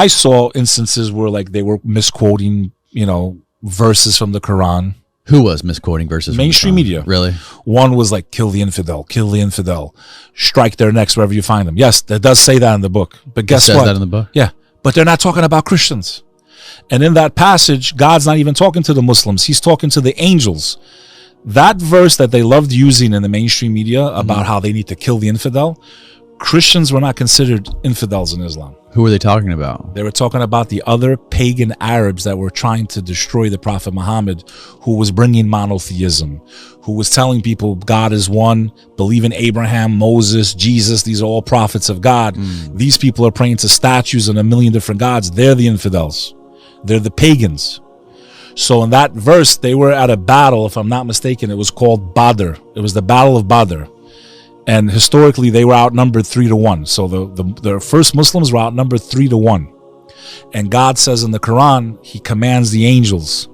I saw instances where like they were misquoting, verses from the Quran. Who was misquoting verses? Mainstream media. Really? One was like, kill the infidel, strike their necks wherever you find them. Yes, that does say that in the book. But guess what? It says that in the book? Yeah, but they're not talking about Christians. And in that passage, God's not even talking to the Muslims. He's talking to the angels. That verse that they loved using in the mainstream media about how they need to kill the infidel, Christians were not considered infidels in Islam. Who were they talking about? They were talking about the other pagan Arabs that were trying to destroy the Prophet Muhammad, who was bringing monotheism, who was telling people God is one, believe in Abraham, Moses, Jesus. These are all prophets of God. These people are praying to statues and a million different gods. They're the infidels. They're the pagans. So in that verse, they were at a battle, if I'm not mistaken. It was called Badr. It was the Battle of Badr. And historically, they were outnumbered 3-1. So the first Muslims were outnumbered 3-1. And God says in the Quran, he commands the angels,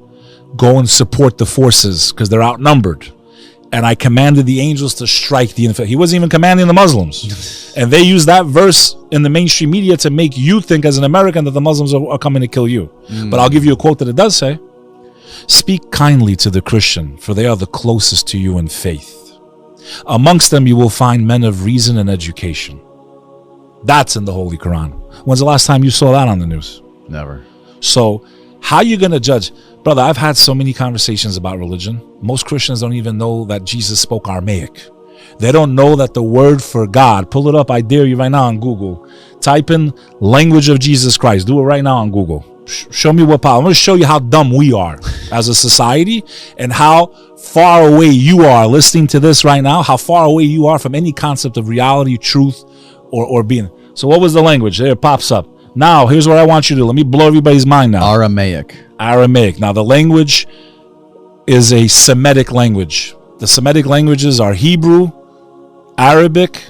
go and support the forces because they're outnumbered. And I commanded the angels to strike the infidel. He wasn't even commanding the Muslims. And they use that verse in the mainstream media to make you think as an American that the Muslims are coming to kill you. But I'll give you a quote that it does say, speak kindly to the Christian, for they are the closest to you in faith. Amongst them you will find men of reason and education. That's in the Holy Quran. When's the last time you saw that on the news? Never. So how you going to judge? Brother, I've had so many conversations about religion. Most Christians don't even know that Jesus spoke Aramaic. They don't know that the word for God, pull it up, I dare you right now on Google. Type in language of Jesus Christ. Do it right now on Google. Show me what power. I'm going to show you how dumb we are as a society and how far away you are listening to this right now, how far away you are from any concept of reality, truth, or being. So what was the language? There it pops up. Now, here's what I want you to do. Let me blow everybody's mind now. Aramaic. Now, the language is a Semitic language. The Semitic languages are Hebrew, Arabic,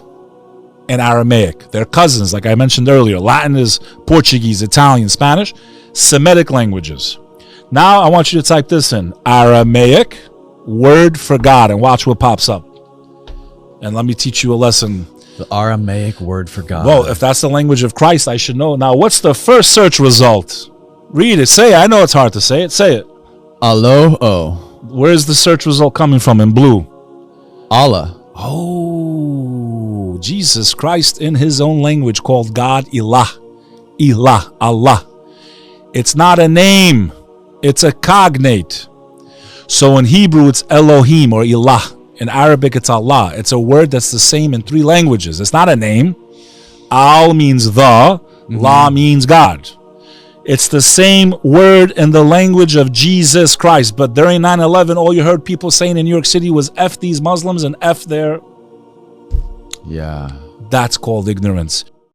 and Aramaic. They're cousins, like I mentioned earlier. Latin is Portuguese, Italian, Spanish. Semitic languages. Now, I want you to type this in. Aramaic, word for God, and watch what pops up. And let me teach you a lesson. The Aramaic word for God. Well, if that's the language of Christ, I should know. Now, what's the first search result? Read it. Say it. I know it's hard to say it. Say it. Alo-o. Where's the search result coming from in blue? Allah. Oh, Jesus Christ in his own language called God Ilah. Ilah, Allah. It's not a name. It's a cognate. So in Hebrew, it's Elohim or Ilah. In Arabic, it's Allah. It's a word that's the same in 3 languages. It's not a name. Al means the. La means God. It's the same word in the language of Jesus Christ. But during 9/11, all you heard people saying in New York City was F these Muslims and F their. Yeah. That's called ignorance.